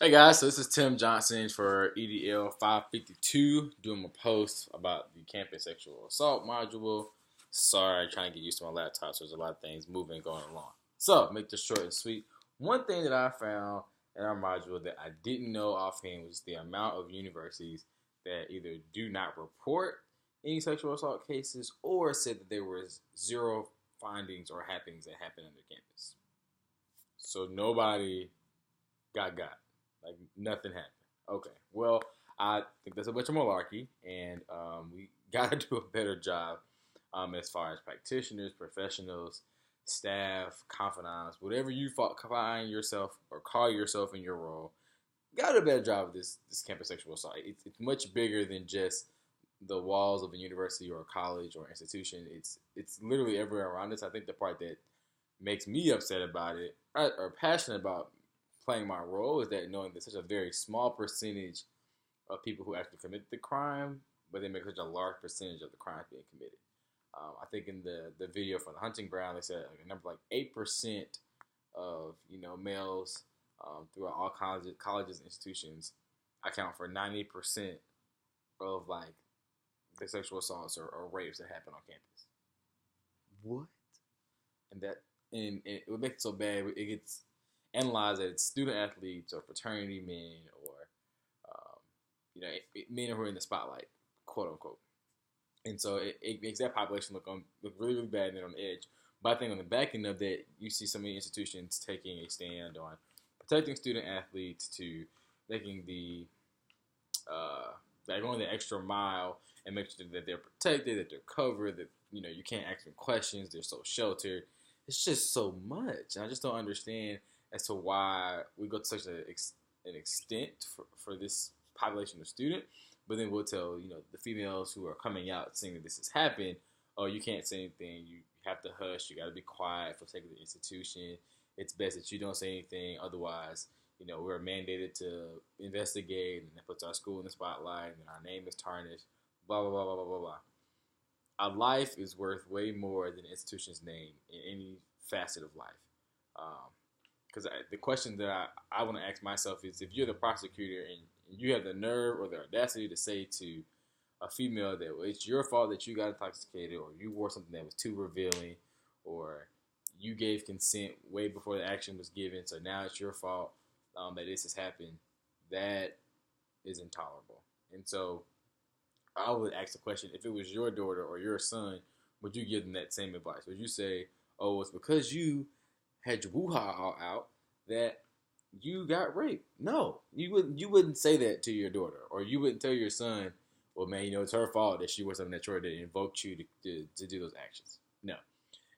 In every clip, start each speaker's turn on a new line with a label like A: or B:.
A: Hey guys, so this is Tim Johnson for EDL 552 doing a post about the campus sexual assault module. Sorry, trying to get used to my laptop, so there's a lot of things moving and going along. So, make this short and sweet. One thing that I found in our module that I didn't know offhand was the amount of universities that either do not report any sexual assault cases or said that there was zero findings or happenings that happened on their campus. So nobody got. Like nothing happened. Okay. Well, I think that's a bunch of malarkey, and we got to do a better job as far as practitioners, professionals, staff, confidants, whatever you find yourself or call yourself in your role. Got to do a better job of this campus sexual assault. It's much bigger than just the walls of a university or a college or institution. It's literally everywhere around us. I think the part that makes me upset about it or passionate about playing my role is that knowing that such a very small percentage of people who actually commit the crime, but they make such a large percentage of the crimes being committed. I think in the video from the hunting ground, they said like a number like 8% of males throughout all colleges and institutions account for 90% of like the sexual assaults or rapes that happen on campus. What? And it would make it so bad. It gets analyze that it's student athletes or fraternity men or men who are in the spotlight, quote unquote. And so it makes that population look really, really bad and they're on the edge. But I think on the back end of that, you see so many institutions taking a stand on protecting student athletes to making the like going the extra mile and make sure that they're protected, that they're covered, that you can't ask them questions, they're so sheltered. It's just so much, and I just don't understand as to why we go to such an extent for this population of student, but then we'll tell the females who are coming out saying that this has happened, oh, you can't say anything, you have to hush, you got to be quiet for the sake of the institution. It's best that you don't say anything, otherwise we're mandated to investigate, and that puts our school in the spotlight, and our name is tarnished, blah blah blah blah blah blah blah. A life is worth way more than an institution's name in any facet of life. Because the question that I want to ask myself is, if you're the prosecutor and you have the nerve or the audacity to say to a female that it's your fault that you got intoxicated, or you wore something that was too revealing, or you gave consent way before the action was given, so now it's your fault that this has happened, that is intolerable. And so I would ask the question, if it was your daughter or your son, would you give them that same advice? Would you say, oh, it's because you had your woo-ha all out that you got raped? No, you wouldn't say that to your daughter, or you wouldn't tell your son, well, man, it's her fault that she was something that invoked you to do those actions. No.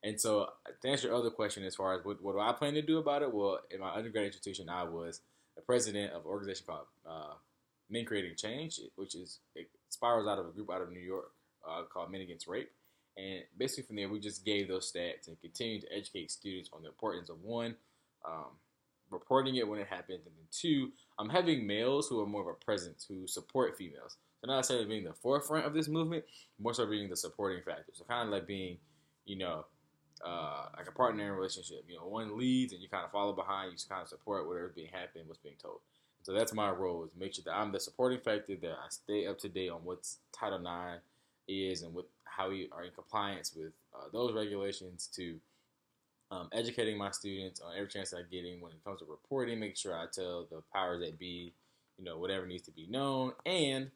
A: And so to answer your other question as far as what do I plan to do about it, well, in my undergraduate institution, I was the president of an organization called Men Creating Change, which it spirals out of a group out of New York called Men Against Rape. And basically from there, we just gave those stats and continued to educate students on the importance of, one, reporting it when it happens, and then two, having males who are more of a presence, who support females. So not necessarily being the forefront of this movement, more so being the supporting factor. So kind of like being, like a partner in a relationship. One leads and you kind of follow behind, you just kind of support whatever's being happening, what's being told. So that's my role, is make sure that I'm the supporting factor, that I stay up to date on what's Title IX is and how we are in compliance with those regulations, to educating my students on every chance I get in when it comes to reporting, making sure I tell the powers that be, whatever needs to be known, and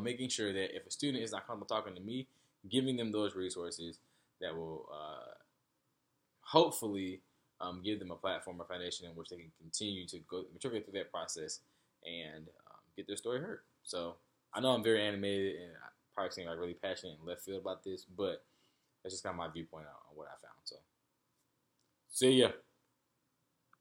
A: making sure that if a student is not comfortable talking to me, giving them those resources that will hopefully give them a platform or foundation in which they can continue to go matriculate through that process and get their story heard. So I know I'm very animated and I probably seem like really passionate and left field about this, but that's just kind of my viewpoint on what I found. So see ya.